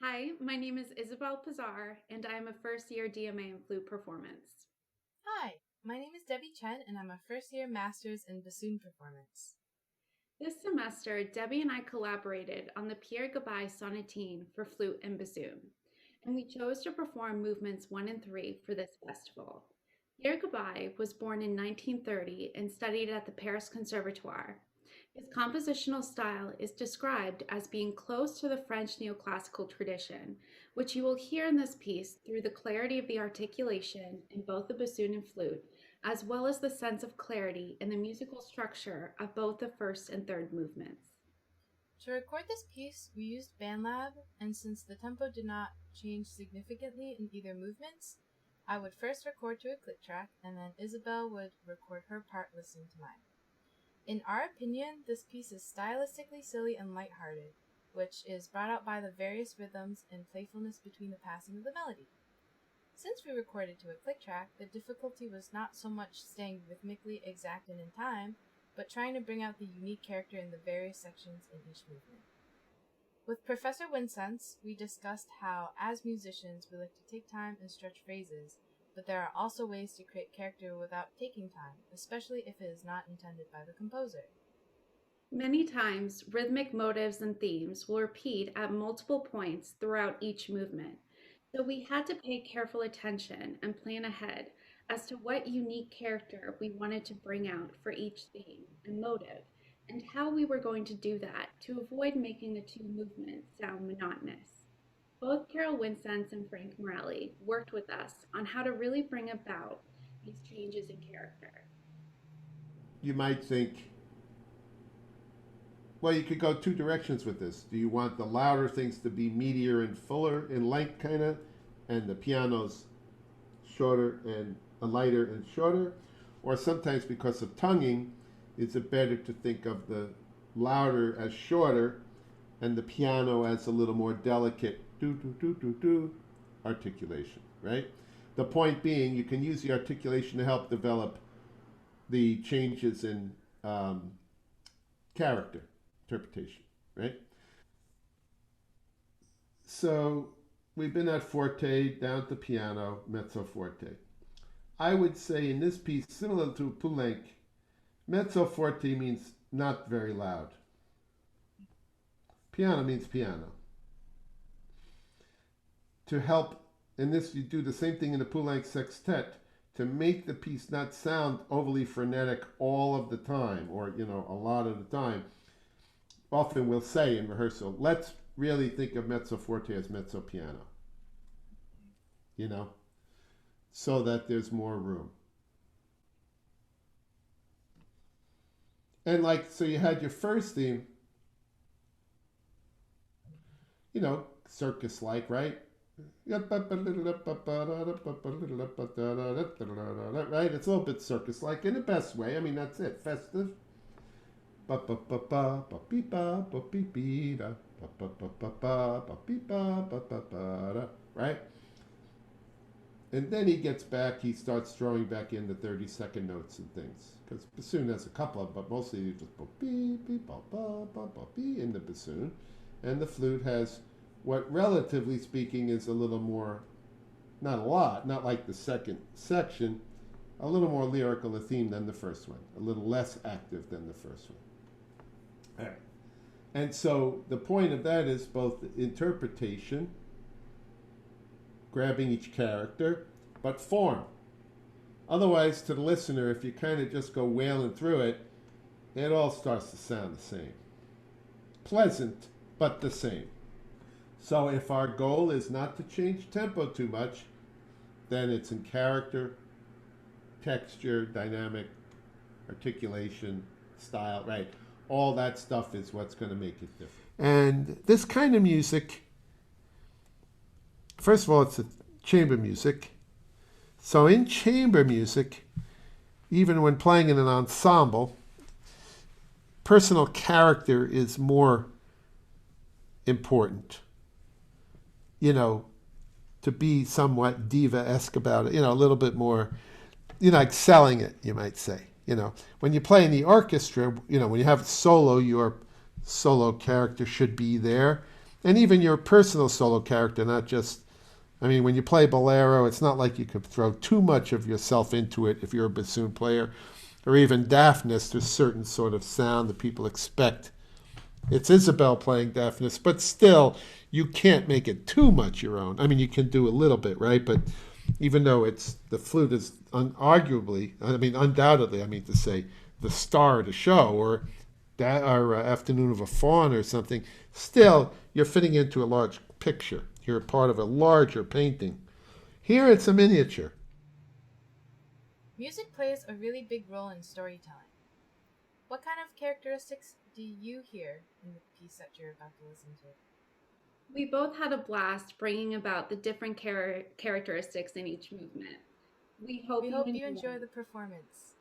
Hi, my name is Isabelle Pazar, and I am a first-year DMA in flute performance. Hi, my name is Debbie Chen, and I'm a first-year master's in bassoon performance. This semester, Debbie and I collaborated on the Gabaye Sonatine for flute and bassoon, and we chose to perform movements 1 and 3 for this festival. Gabaye was born in 1930 and studied at the Paris Conservatoire. His compositional style is described as being close to the French neoclassical tradition, which you will hear in this piece through the clarity of the articulation in both the bassoon and flute, as well as the sense of clarity in the musical structure of both the first and third movements. To record this piece, we used BandLab, and since the tempo did not change significantly in either movements, I would first record to a click track, and then Isabelle would record her part listening to mine. In our opinion, this piece is stylistically silly and lighthearted, which is brought out by the various rhythms and playfulness between the passing of the melody. Since we recorded to a click track, the difficulty was not so much staying rhythmically exact and in time, but trying to bring out the unique character in the various sections in each movement. With Professor Winsense, we discussed how, as musicians, we like to take time and stretch phrases, but there are also ways to create character without taking time, especially if it is not intended by the composer. Many times, rhythmic motives and themes will repeat at multiple points throughout each movement. So we had to pay careful attention and plan ahead as to what unique character we wanted to bring out for each theme and motive, and how we were going to do that to avoid making the two movements sound monotonous. Both Carol Winsense and Frank Morelli worked with us on how to really bring about these changes in character. You might think, well, you could go two directions with this. Do you want the louder things to be meatier and fuller in length, kind of, and the pianos shorter and lighter and shorter? Or sometimes because of tonguing, is it better to think of the louder as shorter and the piano as a little more delicate do do do do do articulation, right? The point being, you can use the articulation to help develop the changes in character interpretation, right? So we've been at forte, down to piano, mezzo forte. I would say in this piece, similar to Poulenc, mezzo forte means not very loud. Piano means piano. To help, in this you do the same thing in the Poulenc sextet, to make the piece not sound overly frenetic all of the time, or a lot of the time. Often we'll say in rehearsal, let's really think of mezzo forte as mezzo piano, so that there's more room. And so you had your first theme, circus-like, right? Right? It's a little bit circus-like in the best way. I mean, that's it. Festive. Right? And then he gets back, he starts throwing back in the 30-second notes and things. Because bassoon has a couple of, but mostly you just in the bassoon. And the flute has what, relatively speaking, is a little more, not a lot, not like the second section, a little more lyrical a theme than the first one, a little less active than the first one. All right. And so the point of that is both interpretation, grabbing each character, but form. Otherwise, to the listener, if you kind of just go wailing through it, it all starts to sound the same. Pleasant, but the same. So if our goal is not to change tempo too much, then it's in character, texture, dynamic, articulation, style, right? All that stuff is what's going to make it different. And this kind of music, first of all, it's a chamber music. So in chamber music, even when playing in an ensemble, personal character is more important. To be somewhat diva-esque about it, a little bit more, like selling it, you might say. When you play in the orchestra, when you have a solo, your solo character should be there. and even your personal solo character, not just. I mean, when you play bolero, it's not like you could throw too much of yourself into it if you're a bassoon player, or even deafness. There's certain sort of sound that people expect. It's Isabelle playing deafness, but still, you can't make it too much your own. I mean, you can do a little bit, right? But even though it's the flute is unarguably, I mean, undoubtedly, I mean to say, the star of the show, or that, or Afternoon of a Faun or something, still you're fitting into a large picture. You're part of a larger painting. Here it's a miniature. Music plays a really big role in storytelling. What kind of characteristics do you hear in the piece that you're about to listen to? We both had a blast bringing about the different characteristics in each movement. We hope We you hope you enjoy. enjoy the performance.